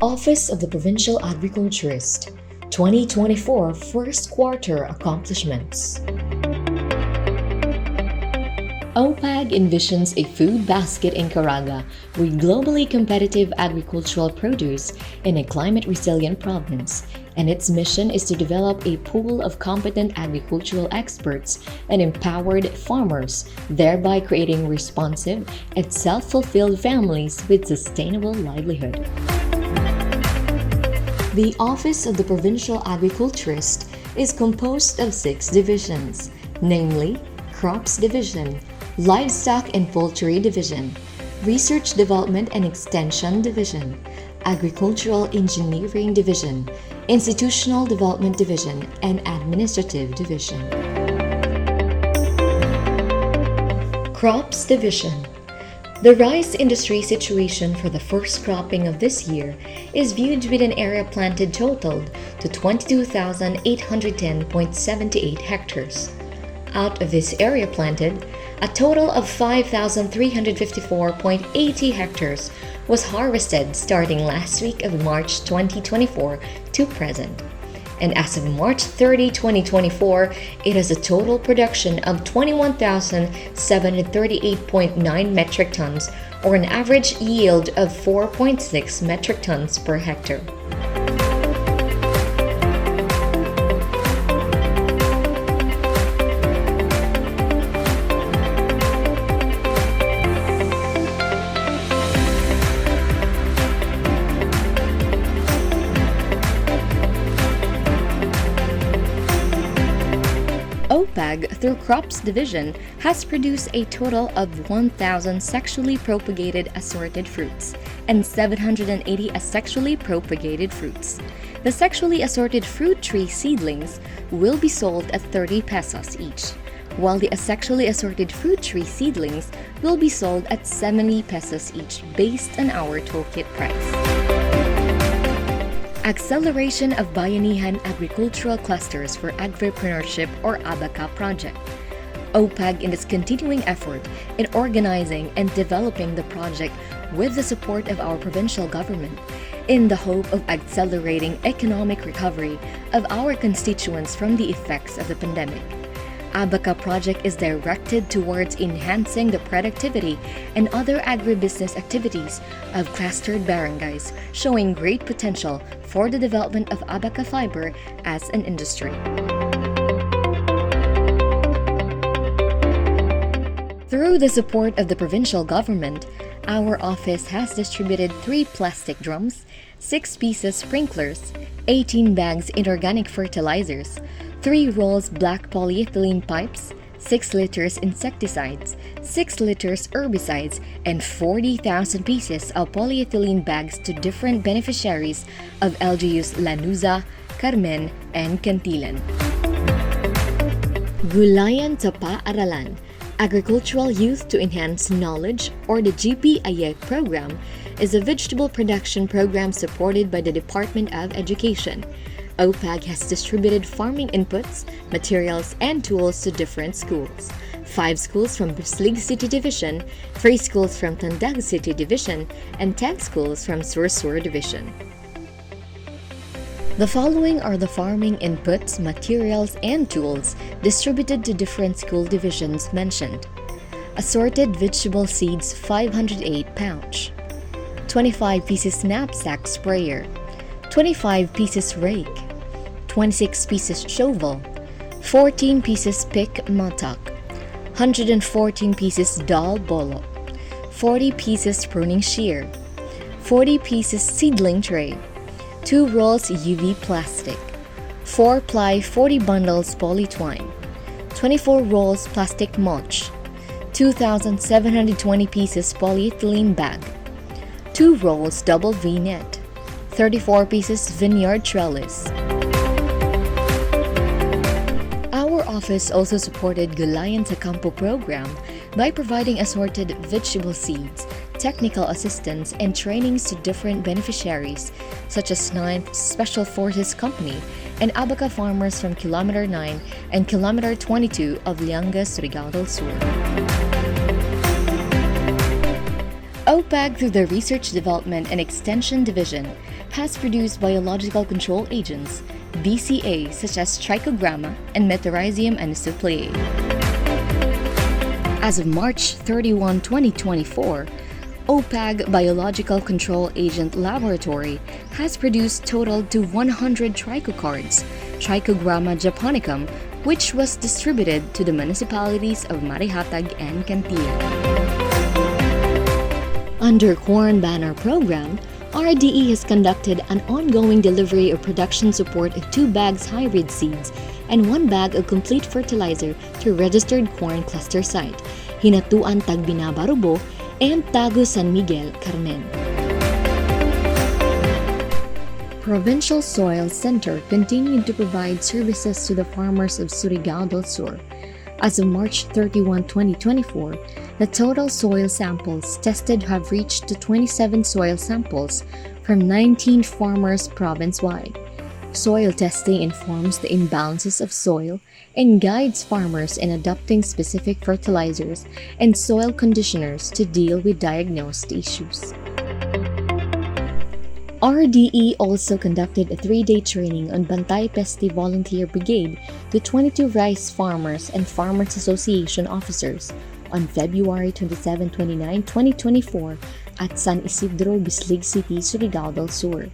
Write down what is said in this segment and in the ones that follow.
Office of the Provincial Agriculturist 2024 First Quarter Accomplishments. OPAG envisions a food basket in Caraga with globally competitive agricultural produce in a climate-resilient province, and its mission is to develop a pool of competent agricultural experts and empowered farmers, thereby creating responsive and self-fulfilled families with sustainable livelihood. The Office of the Provincial Agriculturist is composed of 6 divisions, namely Crops Division, Livestock and Poultry Division, Research Development and Extension Division, Agricultural Engineering Division, Institutional Development Division, and Administrative Division. Crops Division. The rice industry situation for the first cropping of this year is viewed with an area planted totaled to 22,810.78 hectares. Out of this area planted, a total of 5,354.80 hectares was harvested starting last week of March 2024 to present. And as of March 30, 2024, it has a total production of 21,738.9 metric tons, or an average yield of 4.6 metric tons per hectare. OPAG, through Crops Division, has produced a total of 1,000 sexually propagated assorted fruits and 780 asexually propagated fruits. The sexually assorted fruit tree seedlings will be sold at 30 pesos each, while the asexually assorted fruit tree seedlings will be sold at 70 pesos each based on our toolkit price. Acceleration of Bayanihan Agricultural Clusters for Agripreneurship or ABACA project. OPAG in its continuing effort in organizing and developing the project with the support of our provincial government in the hope of accelerating economic recovery of our constituents from the effects of the pandemic. ABACA project is directed towards enhancing the productivity and other agribusiness activities of clustered barangays, showing great potential for the development of ABACA fiber as an industry. Through the support of the provincial government, our office has distributed 3 plastic drums, 6 pieces sprinklers, 18 bags inorganic fertilizers, 3 rolls black polyethylene pipes, 6 liters insecticides, 6 liters herbicides, and 40,000 pieces of polyethylene bags to different beneficiaries of LGUs Lanuza, Carmen, and Cantilan. Gulayan sa Paaralan, Agricultural Youth to Enhance Knowledge, or the GPAYEC program, is a vegetable production program supported by the Department of Education. OPAG has distributed farming inputs, materials, and tools to different schools. 5 schools from Bislig City Division, 3 schools from Tandag City Division, and 10 schools from Sursur Division. The following are the farming inputs, materials, and tools distributed to different school divisions mentioned. Assorted vegetable seeds 508 pouch, 25 pieces knapsack sprayer, 25 pieces rake, 26 pieces shovel, 14 pieces pick mattock, 114 pieces dull bolo, 40 pieces pruning shear, 40 pieces seedling tray, 2 rolls UV plastic, 4-ply 40 bundles poly twine, 24 rolls plastic mulch, 2,720 pieces polyethylene bag, 2 rolls double V net, 34 pieces vineyard trellis. Our office also supported Gulayan sa Campo program by providing assorted vegetable seeds, technical assistance, and trainings to different beneficiaries, such as 9th Special Forces Company and ABACA farmers from Kilometer 9 and Kilometer 22 of Liangas, Surigao del Sur. OPAG, through the Research Development and Extension Division, has produced biological control agents, BCA, such as trichogramma and Metarhizium anisopleae. As of March 31, 2024, OPAG Biological Control Agent Laboratory has produced total to 100 trichocards, Trichogramma japonicum, which was distributed to the municipalities of Marihatag and Cantilla. Under Corn Banner Program, RDE has conducted an ongoing delivery of production support of 2 bags hybrid seeds and 1 bag of complete fertilizer to registered corn cluster site, Hinatuan Tagbinaba Rubo and Tago San Miguel, Carmen. Provincial Soil Center continued to provide services to the farmers of Surigao del Sur. As of March 31, 2024, the total soil samples tested have reached to 27 soil samples from 19 farmers province-wide. Soil testing informs the imbalances of soil and guides farmers in adopting specific fertilizers and soil conditioners to deal with diagnosed issues. RDE also conducted a 3-day training on Bantay Peste Volunteer Brigade to 22 rice farmers and Farmers Association officers on February 27-29, 2024 at San Isidro, Bislig City, Surigao del Sur.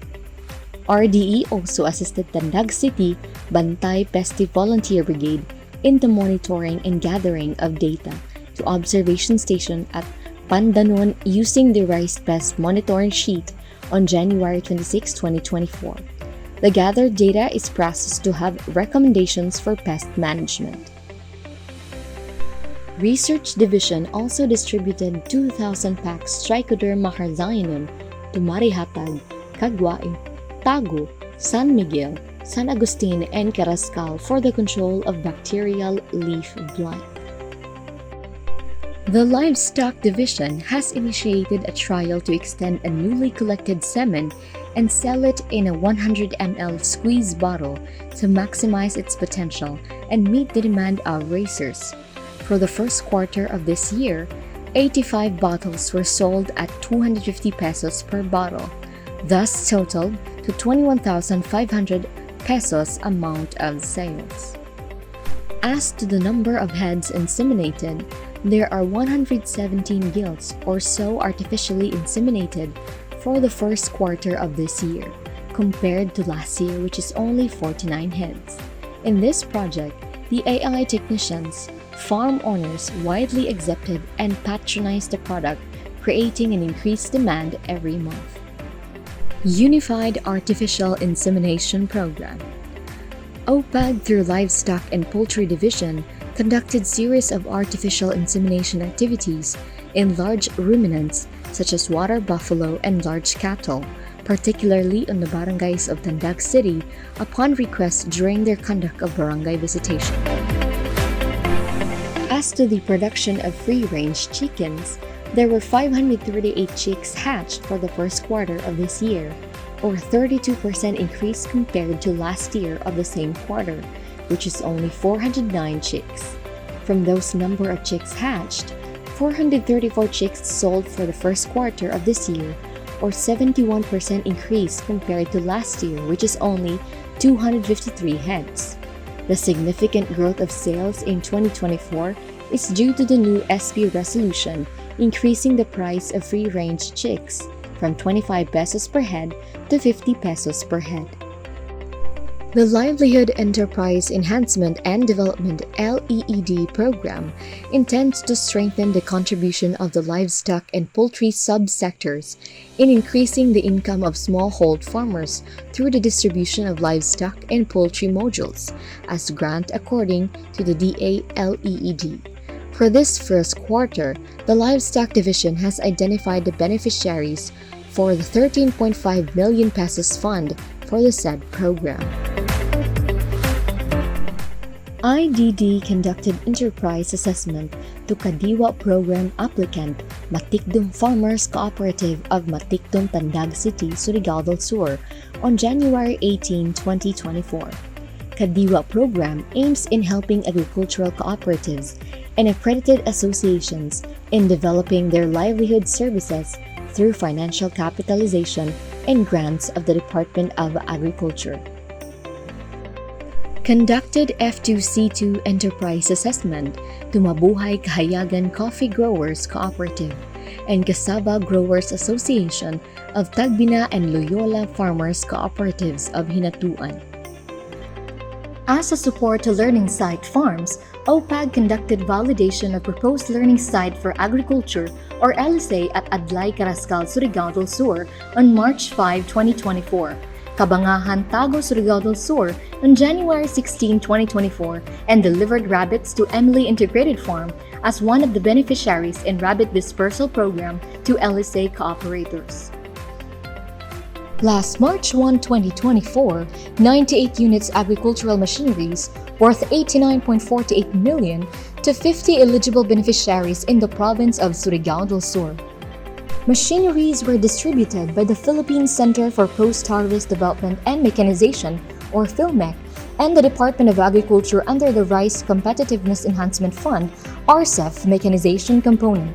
RDE also assisted Tandag City Bantay Peste Volunteer Brigade in the monitoring and gathering of data to observation station at Pandanon using the rice pest monitoring sheet on January 26, 2024. The gathered data is processed to have recommendations for pest management. Research Division also distributed 2,000 packs Trichoderma harzianum to Marihatag, Caguai, Tago, San Miguel, San Agustin, and Carrascal for the control of bacterial leaf blight. The Livestock Division has initiated a trial to extend a newly collected semen and sell it in a 100 ml squeeze bottle to maximize its potential and meet the demand of racers. For the first quarter of this year, 85 bottles were sold at 250 pesos per bottle, thus totaled to 21,500 pesos amount of sales. As to the number of heads inseminated, there are 117 gilts or so artificially inseminated for the first quarter of this year, compared to last year, which is only 49 heads. In this project, the AI technicians, farm owners widely accepted and patronized the product, creating an increased demand every month. Unified Artificial Insemination Program. OPAG, through Livestock and Poultry Division, conducted series of artificial insemination activities in large ruminants such as water buffalo and large cattle, particularly on the barangays of Tandag City upon request during their conduct of barangay visitation. As to the production of free-range chickens, there were 538 chicks hatched for the first quarter of this year, or a 32% increase compared to last year of the same quarter, which is only 409 chicks. From those number of chicks hatched, 434 chicks sold for the first quarter of this year, or 71% increase compared to last year, which is only 253 heads. The significant growth of sales in 2024 is due to the new SP resolution increasing the price of free-range chicks from 25 pesos per head to 50 pesos per head. The Livelihood Enterprise Enhancement and Development LEED program intends to strengthen the contribution of the livestock and poultry subsectors in increasing the income of smallhold farmers through the distribution of livestock and poultry modules as grant according to the DA-LEED. For this first quarter, the Livestock Division has identified the beneficiaries for the 13.5 million pesos fund for the said program. IDD conducted enterprise assessment to Kadiwa program applicant Matikdum Farmers Cooperative of Matikdum, Tandag City, Surigao del Sur on January 18, 2024. Kadiwa program aims in helping agricultural cooperatives and accredited associations in developing their livelihood services through financial capitalization and grants of the Department of Agriculture. Conducted F2C2 Enterprise Assessment to Mabuhay Kahayagan Coffee Growers Cooperative and Cassava Growers Association of Tagbina and Loyola Farmers Cooperatives of Hinatuan. As a support to Learning Site Farms, OPAG conducted validation of proposed learning site for agriculture or LSA at Adlay Carrascal, Surigao del Sur on March 5, 2024, Kabangahan, Tago, Surigao del Sur on January 16, 2024, and delivered rabbits to Emily Integrated Farm as one of the beneficiaries in Rabbit Dispersal Program to LSA cooperators. Last March 1, 2024, 98 units agricultural machineries worth 89.48 million to 50 eligible beneficiaries in the province of Surigao del Sur. Machineries were distributed by the Philippine Center for Post-Harvest Development and Mechanization, or PhilMech, and the Department of Agriculture under the Rice Competitiveness Enhancement Fund, RCEF Mechanization Component.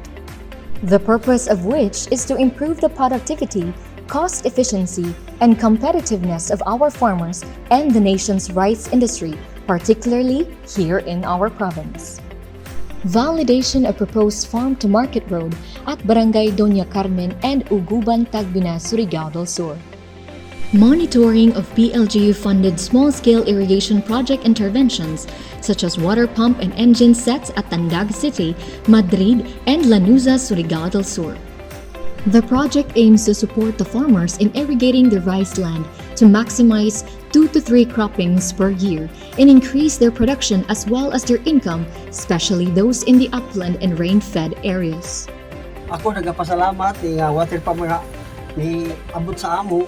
The purpose of which is to improve the productivity, cost efficiency, and competitiveness of our farmers and the nation's rice industry, particularly here in our province. Validation of proposed farm-to-market road at Barangay Doña Carmen and Uguban, Tagbina, Surigao del Sur. Monitoring of PLGU-funded small-scale irrigation project interventions such as water pump and engine sets at Tandag City, Madrid, and Lanuza, Surigao del Sur. The project aims to support the farmers in irrigating the rice land to maximize 2 to 3 croppings per year and increase their production as well as their income, especially those in the upland and rain-fed areas. Ako nagapasalamat ni water pa mga ni abot sa amo.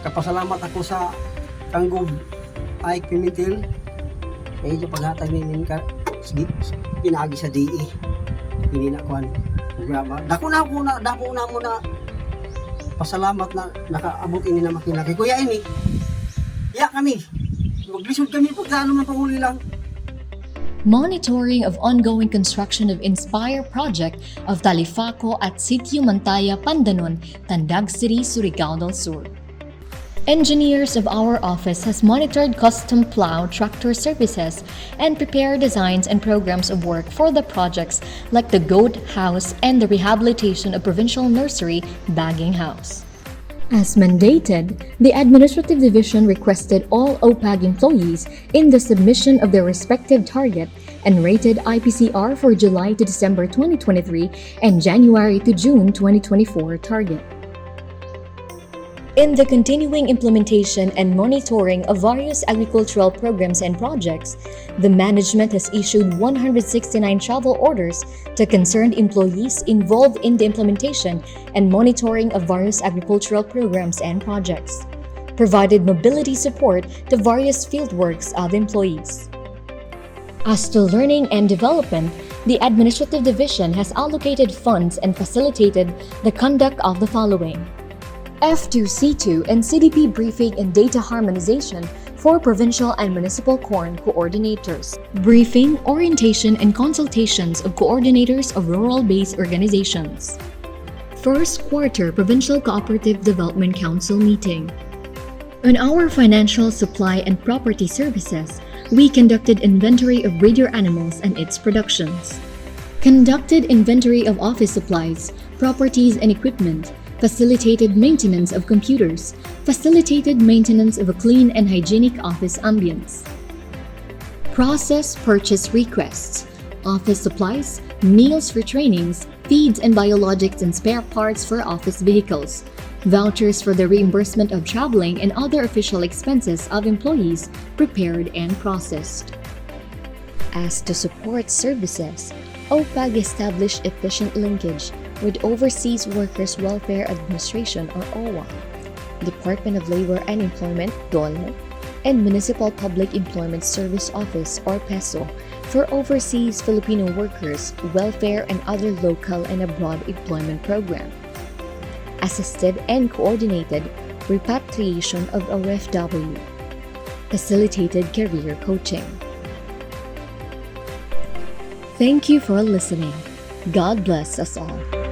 Kapasalamat ako sa Tanggog ay Pimentel. Medyo paghatag ni ka pinagi sa DE. Hindi na kuan. Dako na mo na pasalamat na nakaabot ini na makina kay Kuya ini. Ya kami. Maglisod kami pag ano man panguli lang. Monitoring of ongoing construction of Inspire project of Talifaco at Sitio Mantaya, Pandanon, Tandag City, Surigao del Sur. Engineers of our office has monitored custom plow tractor services and prepared designs and programs of work for the projects like the goat house and the rehabilitation of Provincial Nursery bagging house. As mandated, the Administrative Division requested all OPAG employees in the submission of their respective target and rated IPCR for July to December 2023 and January to June 2024 target. In the continuing implementation and monitoring of various agricultural programs and projects, the management has issued 169 travel orders to concerned employees involved in the implementation and monitoring of various agricultural programs and projects, provided mobility support to various fieldworks of employees. As to learning and development, the Administrative Division has allocated funds and facilitated the conduct of the following: F2C2 and CDP briefing and data harmonization for provincial and municipal corn coordinators. Briefing, orientation, and consultations of coordinators of rural-based organizations. First quarter Provincial Cooperative Development Council meeting. On our financial supply and property services, we conducted inventory of breeder animals and its productions. Conducted inventory of office supplies, properties, and equipment. Facilitated maintenance of computers, facilitated maintenance of a clean and hygienic office ambience. Process purchase requests, office supplies, meals for trainings, feeds and biologics and spare parts for office vehicles, vouchers for the reimbursement of traveling and other official expenses of employees prepared and processed. As to support services, OPAG established efficient linkage with Overseas Workers Welfare Administration or OWA, Department of Labor and Employment (DOLE), and Municipal Public Employment Service Office or PESO for overseas Filipino workers, welfare and other local and abroad employment program. Assisted and coordinated repatriation of OFW. Facilitated career coaching. Thank you for listening. God bless us all.